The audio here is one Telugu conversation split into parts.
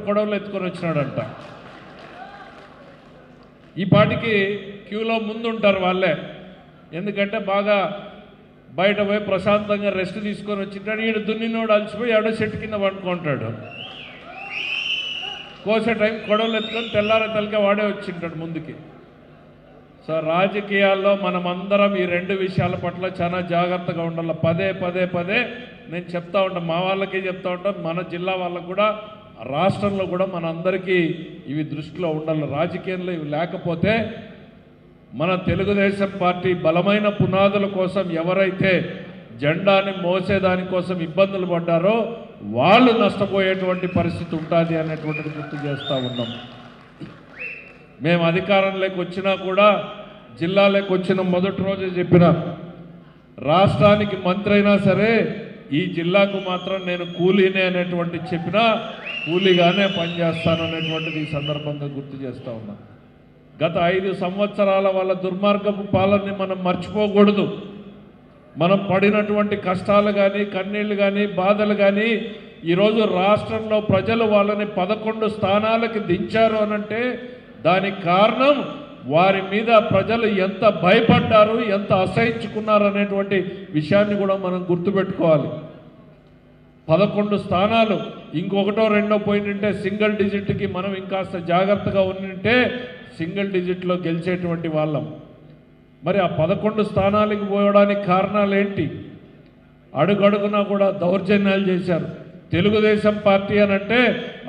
కొడవలు ఎత్తుకొని వచ్చినాడంట. ఈ పాటికి క్యూలో ముందు ఉంటారు వాళ్ళే, ఎందుకంటే బాగా బయట పోయి ప్రశాంతంగా రెస్ట్ తీసుకొని వచ్చింటాడు. ఈడు దున్నినోడు అలసిపోయి ఎవడో చెట్టు కింద పడుకుంటాడు. కోసే టైం కొడవలు ఎత్తుకొని తెల్లారే తలకే వాడే వచ్చింటాడు ముందుకి. సో రాజకీయాల్లో మనమందరం ఈ రెండు విషయాల పట్ల చాలా జాగ్రత్తగా ఉండాలి. పదే పదే పదే నేను చెప్తా ఉంటాను, మా వాళ్ళకి చెప్తా ఉంటాను, మన జిల్లా వాళ్ళకు కూడా, రాష్ట్రంలో కూడా మన అందరికీ ఇవి దృష్టిలో ఉండాలి. రాజకీయంలో ఇవి లేకపోతే మన తెలుగుదేశం పార్టీ బలమైన పునాదుల కోసం ఎవరైతే జెండాని మోసేదానికోసం ఇబ్బందులు పడ్డారో వాళ్ళు నష్టపోయేటువంటి పరిస్థితి ఉంటుంది అనేటువంటిది గుర్తు చేస్తూ ఉన్నాం. మేము అధికారంలోకి వచ్చినా కూడా, జిల్లాలోకి వచ్చిన మొదటి రోజే చెప్పిన, రాష్ట్రానికి మంత్రి అయినా సరే ఈ జిల్లాకు మాత్రం నేను కూలీనే అనేటువంటి చెప్పినా కూలీగానే పనిచేస్తాను అనేటువంటిది ఈ సందర్భంగా గుర్తు చేస్తూ ఉన్నా. గత 5 సంవత్సరాల వాళ్ళ దుర్మార్గపు పాలనని మనం మర్చిపోకూడదు. మనం పడినటువంటి కష్టాలు కానీ, కన్నీళ్లు కానీ, బాధలు కానీ, ఈరోజు రాష్ట్రంలో ప్రజలు వాళ్ళని 11 స్థానాలకు దించారు అనంటే దానికి కారణం వారి మీద ప్రజలు ఎంత భయపడ్డారు, ఎంత అసహించుకున్నారు అనేటువంటి విషయాన్ని కూడా మనం గుర్తుపెట్టుకోవాలి. 11 స్థానాలు ఇంకొకటో రెండో పోయింటే సింగిల్ డిజిట్కి మనం ఇంకాస్త జాగ్రత్తగా ఉంటే సింగిల్ డిజిట్లో గెలిచేటువంటి వాళ్ళం. మరి ఆ 11 స్థానాలకు పోవడానికి కారణాలు ఏంటి? అడుగడుగునా కూడా దౌర్జన్యాలు చేశారు. తెలుగుదేశం పార్టీ అనంటే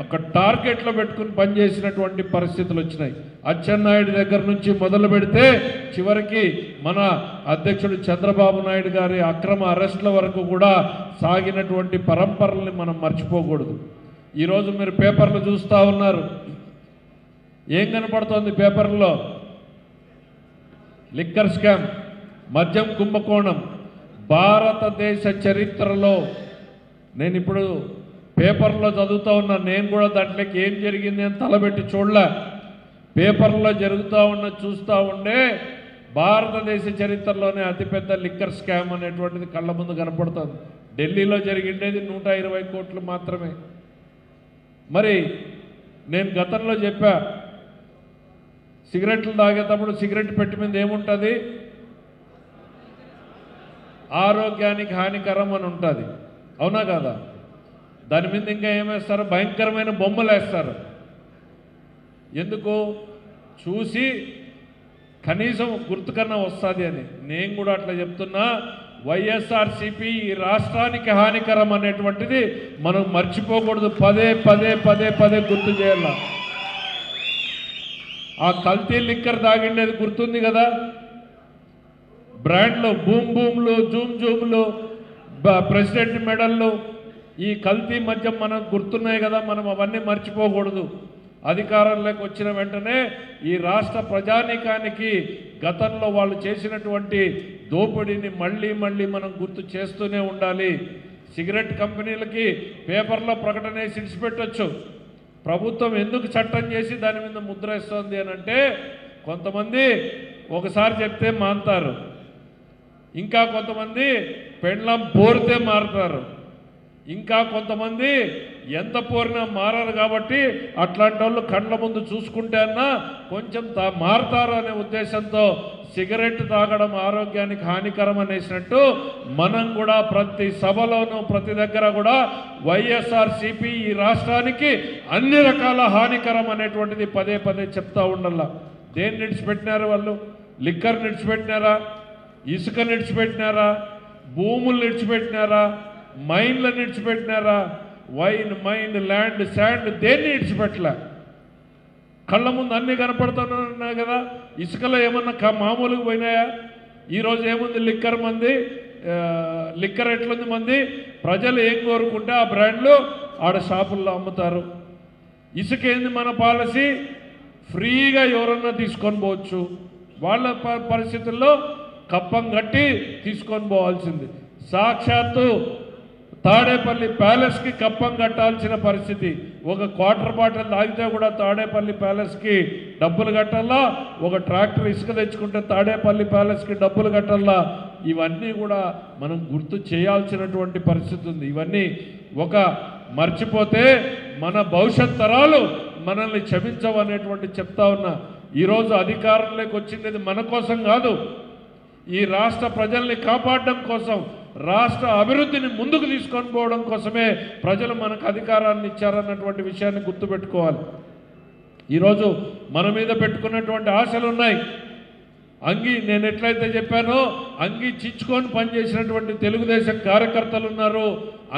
ఒక టార్గెట్లో పెట్టుకుని పనిచేసినటువంటి పరిస్థితులు వచ్చినాయి. అచ్చెన్నాయుడు దగ్గర నుంచి మొదలు పెడితే చివరికి మన అధ్యక్షుడు చంద్రబాబు నాయుడు గారి అక్రమ అరెస్టుల వరకు కూడా సాగినటువంటి పరంపరల్ని మనం మర్చిపోకూడదు. ఈరోజు మీరు పేపర్లు చూస్తూ ఉన్నారు, ఏం కనపడుతోంది పేపర్లో? లిక్కర్ స్కామ్, మద్యం కుంభకోణం, భారతదేశ చరిత్రలో, నేను ఇప్పుడు పేపర్లో చదువుతూ ఉన్నా, నేను కూడా దాంట్లోకి ఏం జరిగింది అని తలబెట్టి చూడలే. పేపర్లో జరుగుతూ ఉన్న చూస్తూ ఉండే భారతదేశ చరిత్రలోనే అతిపెద్ద లిక్కర్ స్కామ్ అనేటువంటిది కళ్ళ ముందు కనపడుతుంది. ఢిల్లీలో జరిగిండేది 120 కోట్లు మాత్రమే. మరి నేను గతంలో చెప్పా, సిగరెట్లు తాగేటప్పుడు సిగరెట్ పెట్టి మీద ఏముంటుంది? ఆరోగ్యానికి హానికరం అని ఉంటుంది, అవునా కాదా? దాని మీద ఇంకా ఏమేస్తారు? భయంకరమైన బొమ్మలు వేస్తారు. ఎందుకు? చూసి కనీసం గుర్తుకన్నా వస్తుంది అని. నేను కూడా అట్లా చెప్తున్నా, వైఎస్ఆర్సీపీ ఈ రాష్ట్రానికి హానికరం అనేటువంటిది మనం మర్చిపోకూడదు. పదే పదే పదే పదే గుర్తు చేయాల. ఆ కల్తీ లిక్కర్ తాగిండేది గుర్తుంది కదా? బ్రాండ్లు, బూమ్ బూమ్లు, జూమ్ జూమ్లు, ప్రెసిడెంట్ మెడల్లు, ఈ కల్తీ మద్యం మనకు గుర్తున్నాయి కదా. మనం అవన్నీ మర్చిపోకూడదు. అధికారంలోకి వచ్చిన వెంటనే ఈ రాష్ట్ర ప్రజానీకానికి గతంలో వాళ్ళు చేసినటువంటి దోపిడీని మళ్ళీ మళ్ళీ మనం గుర్తు చేస్తూనే ఉండాలి. సిగరెట్ కంపెనీలకి పేపర్లో ప్రకటన వేసి ఇడిచిపెట్టొచ్చు. ప్రభుత్వం ఎందుకు చట్టం చేసి దాని మీద ముద్ర వేస్తుంది అని అంటే, కొంతమంది ఒకసారి చెప్తే మానుతారు, ఇంకా కొంతమంది పెండ్లం పోరితే మారుతారు, ఇంకా కొంతమంది ఎంత పోరినా మారారు. కాబట్టి అట్లాంటి వాళ్ళు కండ్ల ముందు చూసుకుంటే అన్నా కొంచెం మారుతారు అనే ఉద్దేశంతో సిగరెట్ తాగడం ఆరోగ్యానికి హానికరం అనేసినట్టు మనం కూడా ప్రతి సభలోనూ ప్రతి దగ్గర కూడా వైఎస్ఆర్సీపీ ఈ రాష్ట్రానికి అన్ని రకాల హానికరం అనేటువంటిది పదే పదే చెప్తా ఉండాల. దేన్ని నిడిచిపెట్టినారు వాళ్ళు? లిక్కర్ నిడిచిపెట్టినారా? ఇసుక నిడిచిపెట్టినారా? భూములు నిడిచిపెట్టినారా? మైన్లను నిడిచిపెట్టినారా? వైన్, మైన్, ల్యాండ్, శాండ్ దేన్ని నిడిచిపెట్టలే. కళ్ళ ముందు అన్నీ కనపడుతున్నాయి కదా. ఇసుకలో ఏమన్నా మామూలుగా పోయినాయా? ఈరోజు ఏముంది? లిక్కర్ మంది, లిక్కర్ ఎట్లుంది మంది? ప్రజలు ఏం కోరుకుంటే ఆ బ్రాండ్లు ఆడ షాపుల్లో అమ్ముతారు. ఇసుక ఏంది మన పాలసీ? ఫ్రీగా ఎవరన్నా తీసుకొని పోవచ్చు. వాళ్ళ పరిస్థితుల్లో కప్పం కట్టి తీసుకొని పోవాల్సింది. సాక్షాత్తు తాడేపల్లి ప్యాలెస్కి కప్పం కట్టాల్సిన పరిస్థితి. ఒక క్వార్టర్ బాటిల్ తాగితే కూడా తాడేపల్లి ప్యాలెస్కి డబ్బులు కట్టాలా, ఒక ట్రాక్టర్ ఇసుక తెచ్చుకుంటే తాడేపల్లి ప్యాలెస్కి డబ్బులు కట్టాలా. ఇవన్నీ కూడా మనం గుర్తు చేయాల్సినటువంటి పరిస్థితి ఉంది. ఇవన్నీ ఒక మర్చిపోతే మన భవిష్యత్ తరాలు మనల్ని క్షమించవనేటువంటి చెప్తా ఉన్నా. ఈరోజు అధికారంలోకి వచ్చింది మన కోసం కాదు, ఈ రాష్ట్ర ప్రజల్ని కాపాడడం కోసం, రాష్ట్ర అభివృద్ధిని ముందుకు తీసుకొని పోవడం కోసమే ప్రజలు మనకు అధికారాన్ని ఇచ్చారన్నటువంటి విషయాన్ని గుర్తుపెట్టుకోవాలి. ఈరోజు మన మీద పెట్టుకున్నటువంటి ఆశలు ఉన్నాయి. నేను ఎట్లయితే చెప్పానో అంగీ చిచ్చుకొని పనిచేసినటువంటి తెలుగుదేశం కార్యకర్తలు ఉన్నారు,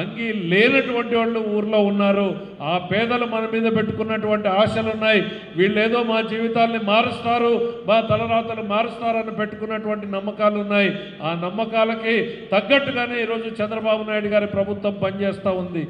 అంగీ లేనటువంటి వాళ్ళు ఊర్లో ఉన్నారు. ఆ పేదలు మన మీద పెట్టుకున్నటువంటి ఆశలు ఉన్నాయి. వీళ్ళేదో మా జీవితాల్ని మారుస్తారు, మా తలరాతలు మారుస్తారని పెట్టుకున్నటువంటి నమ్మకాలు ఉన్నాయి. ఆ నమ్మకాలకి తగ్గట్టుగానే ఈరోజు చంద్రబాబు నాయుడు గారి ప్రభుత్వం పనిచేస్తూ ఉంది.